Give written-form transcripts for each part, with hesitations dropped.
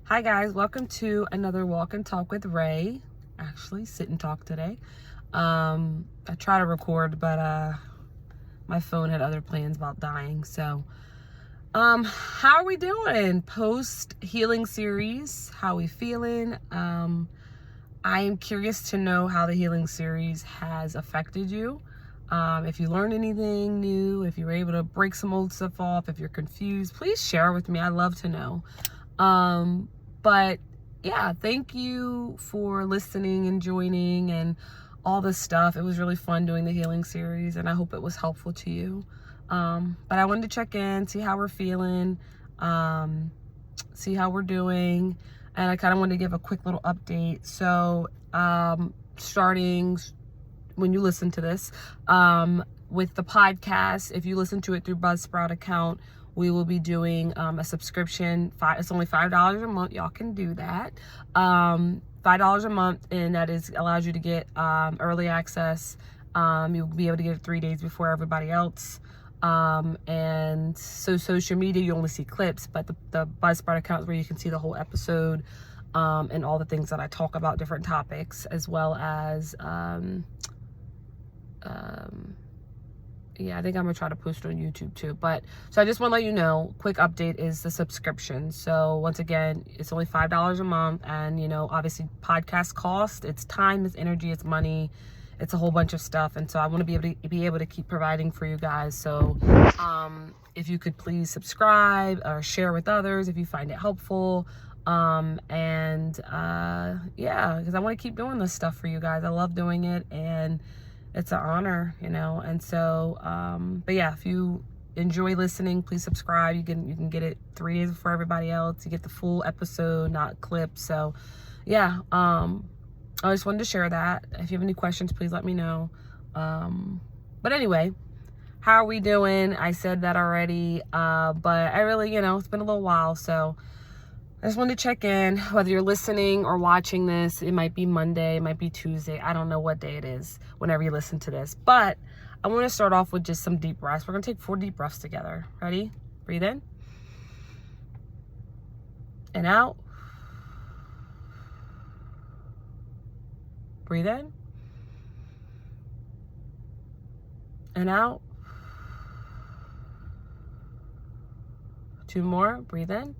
Hi guys, welcome to another walk and talk with Ray. Actually, sit and talk today. I tried to record, but my phone had other plans about dying. So, how are we doing? Post healing series. How we feeling? I am curious to know how the healing series has affected you. If you learned anything new, if you were able to break some old stuff off, if you're confused, please share with me. I love to know. But yeah, thank you for listening and joining and all this stuff. It was really fun doing the healing series, and I hope it was helpful to you. But I wanted to check in, see how we're feeling, see how we're doing. And I kind of wanted to give a quick little update. So, starting when you listen to this, with the podcast, if you listen to it through Buzzsprout account, we will be doing a subscription. It's only $5 a month. Y'all can do that. $5 a month, and that allows you to get early access. You'll be able to get it 3 days before everybody else. And so social media, you only see clips, but the Buzzsprout account is where you can see the whole episode, and all the things that I talk about, different topics, as well as yeah, I think I'm gonna try to post it on YouTube too. But so I just want to let you know, quick update is the subscription. So once again, it's only $5 a month, and obviously podcast cost, it's time, it's energy, it's money, it's a whole bunch of stuff. And so I want to be able to keep providing for you guys. So if you could please subscribe or share with others if you find it helpful. Yeah, because I want to keep doing this stuff for you guys. I love doing it, and it's an honor, and so, but yeah, if you enjoy listening, please subscribe. You can get it 3 days before everybody else. You get the full episode, not clips. So yeah, I just wanted to share that. If you have any questions, please let me know. But anyway, how are we doing? I said that already, but I really, it's been a little while, so I just wanted to check in. Whether you're listening or watching this, it might be Monday, it might be Tuesday. I don't know what day it is whenever you listen to this. But I want to start off with just some deep breaths. We're going to take 4 deep breaths together. Ready? Breathe in. And out. Breathe in. And out. 2 more. Breathe in.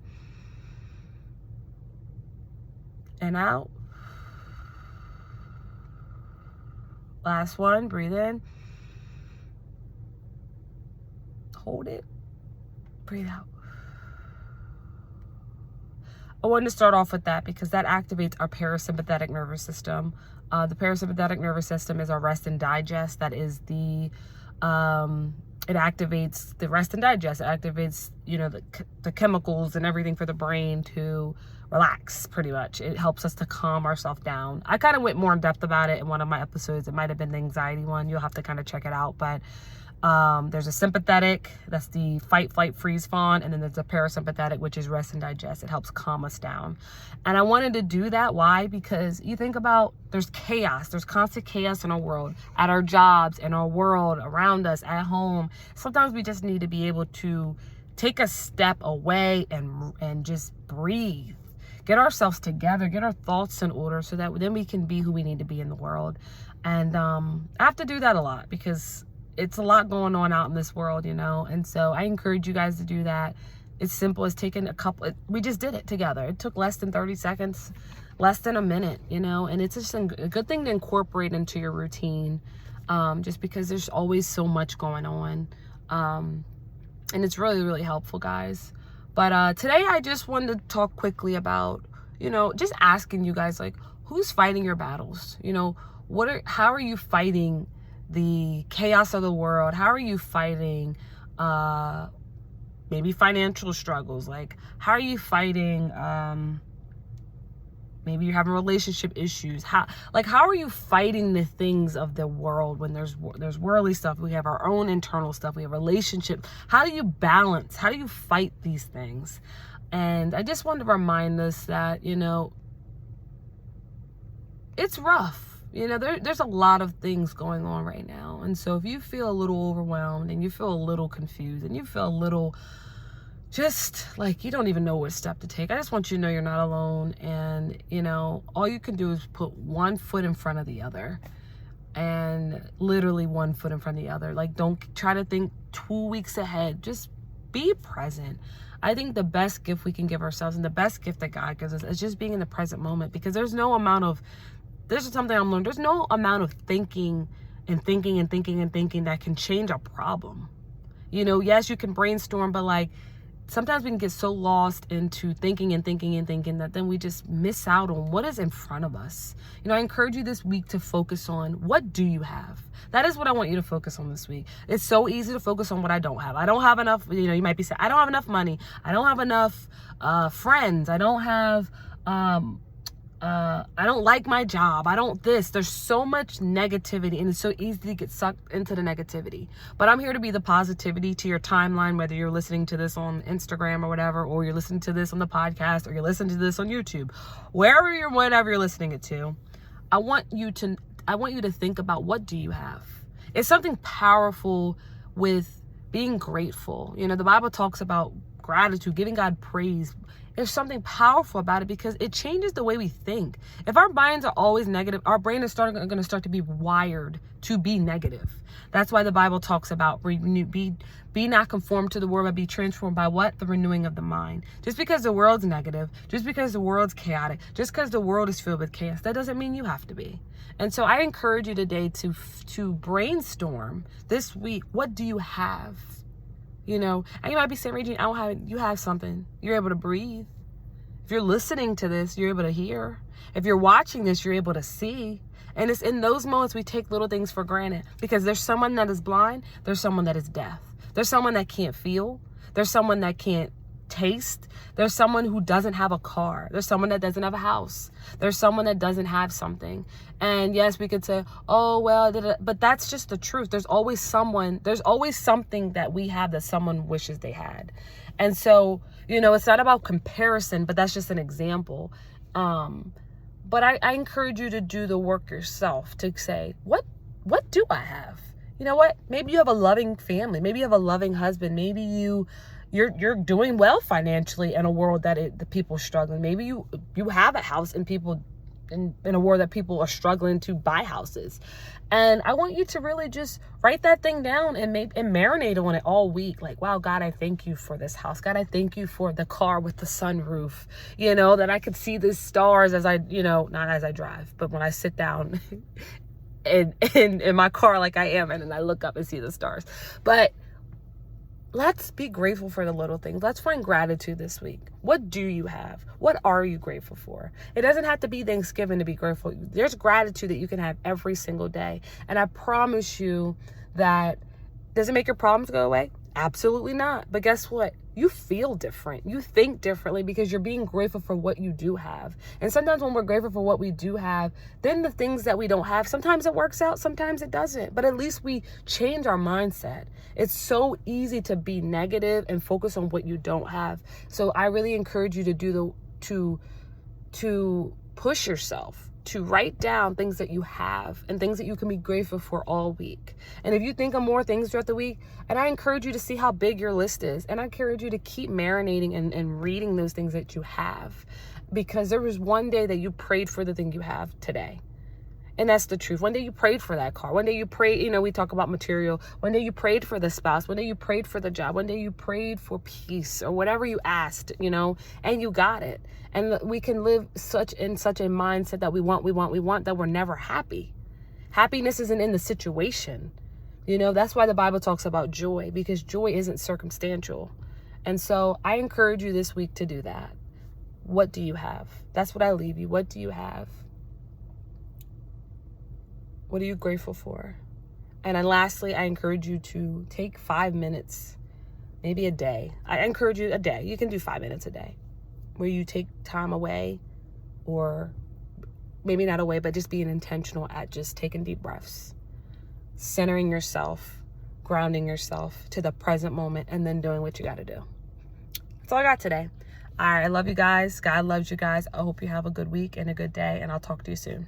And out. Last one. Breathe in. Hold it. Breathe out. I wanted to start off with that because that activates our parasympathetic nervous system. The parasympathetic nervous system is our rest and digest. That is it activates the rest and digest. It activates, the chemicals and everything for the brain to relax, pretty much. It helps us to calm ourselves down. I kind of went more in depth about it in one of my episodes. It might have been the anxiety one. You'll have to kind of check it out. But there's a sympathetic, that's the fight, flight, freeze, fawn. And then there's a parasympathetic, which is rest and digest. It helps calm us down. And I wanted to do that. Why? Because you think about, there's chaos. There's constant chaos in our world, at our jobs, in our world, around us, at home. Sometimes we just need to be able to take a step away and just breathe. Get ourselves together, get our thoughts in order so that then we can be who we need to be in the world. And I have to do that a lot because it's a lot going on out in this world, and so I encourage you guys to do that. It's simple as taking we just did it together. It took less than 30 seconds, less than a minute, and it's just a good thing to incorporate into your routine, just because there's always so much going on, and it's really, really helpful, guys. But today I just wanted to talk quickly about, just asking you guys, like, who's fighting your battles? How are you fighting the chaos of the world? How are you fighting maybe financial struggles? Like, how are you fighting maybe you're having relationship issues? How are you fighting the things of the world when there's worldly stuff? We have our own internal stuff. We have relationship. How do you balance? How do you fight these things? And I just wanted to remind us that, it's rough. There's a lot of things going on right now. And so if you feel a little overwhelmed and you feel a little confused and you feel a little just like, you don't even know what step to take. I just want you to know you're not alone. And, you know, all you can do is put one foot in front of the other, and literally one foot in front of the other. Like, don't try to think 2 weeks ahead. Just be present. I think the best gift we can give ourselves, and the best gift that God gives us, is just being in the present moment. Because there's something I'm learning. There's no amount of thinking that can change a problem. You know, yes, you can brainstorm, but like, sometimes we can get so lost into thinking that then we just miss out on what is in front of us. You know, I encourage you this week to focus on, what do you have? That is what I want you to focus on this week. It's so easy to focus on what I don't have. I don't have enough, you know, you might be saying, I don't have enough money. I don't have enough friends. I don't have, I don't like my job. I don't this. There's so much negativity, and it's so easy to get sucked into the negativity. But I'm here to be the positivity to your timeline, whether you're listening to this on Instagram or whatever, or you're listening to this on the podcast, or you're listening to this on YouTube, whatever you're listening it to. I want you to think about, what do you have? It's something powerful with being grateful. You know, the Bible talks about gratitude, giving God praise. There's something powerful about it, because it changes the way we think. If our minds are always negative, our brain is going to start to be wired to be negative. That's why the Bible talks about be not conformed to the world, but be transformed by what? The renewing of the mind. Just because the world's negative, just because the world's chaotic, just because the world is filled with chaos, that doesn't mean you have to be. And so I encourage you today to brainstorm this week. What do you have? You know, and you might be saying, Regine, I don't have, you have something. You're able to breathe. If you're listening to this, you're able to hear. If you're watching this, you're able to see. And it's in those moments we take little things for granted, because there's someone that is blind. There's someone that is deaf. There's someone that can't feel. There's someone that can't taste. There's someone who doesn't have a car. There's someone that doesn't have a house. There's someone that doesn't have something. And yes, we could say, oh, well, but that's just the truth. There's always something that we have that someone wishes they had. And so, you know, it's not about comparison, but that's just an example. But I encourage you to do the work yourself, to say, what do I have? You know what? Maybe you have a loving family. Maybe you have a loving husband. Maybe you're doing well financially in a world that the people are struggling. Maybe you have a house and people in a world that people are struggling to buy houses. And I want you to really just write that thing down and marinate on it all week. Like, wow, God, I thank you for this house. God, I thank you for the car with the sunroof, you know, that I could see the stars as I, you know, not as I drive, but when I sit down in my car like I am, and I look up and see the stars. But let's be grateful for the little things. Let's find gratitude this week. What do you have? What are you grateful for? It doesn't have to be Thanksgiving to be grateful. There's gratitude that you can have every single day. And I promise you that, does it make your problems go away? Absolutely not. But guess what? You feel different. You think differently because you're being grateful for what you do have. And sometimes when we're grateful for what we do have, then the things that we don't have, sometimes it works out, sometimes it doesn't. But at least we change our mindset. It's so easy to be negative and focus on what you don't have. So I really encourage you to to push yourself, to write down things that you have and things that you can be grateful for all week. And if you think of more things throughout the week, and I encourage you to see how big your list is. And I encourage you to keep marinating and reading those things that you have, because there was one day that you prayed for the thing you have today. And that's the truth. One day you prayed for that car. One day you prayed, you know, we talk about material. One day you prayed for the spouse. One day you prayed for the job. One day you prayed for peace or whatever you asked, you know, and you got it. And we can live in such a mindset that we want, that we're never happy. Happiness isn't in the situation. You know, that's why the Bible talks about joy, because joy isn't circumstantial. And so I encourage you this week to do that. What do you have? That's what I leave you. What do you have? What are you grateful for? And then lastly, I encourage you to take 5 minutes, maybe a day. I encourage you a day. You can do 5 minutes a day where you take time away, or maybe not away, but just being intentional at just taking deep breaths, centering yourself, grounding yourself to the present moment, and then doing what you got to do. That's all I got today. All right. I love you guys. God loves you guys. I hope you have a good week and a good day, and I'll talk to you soon.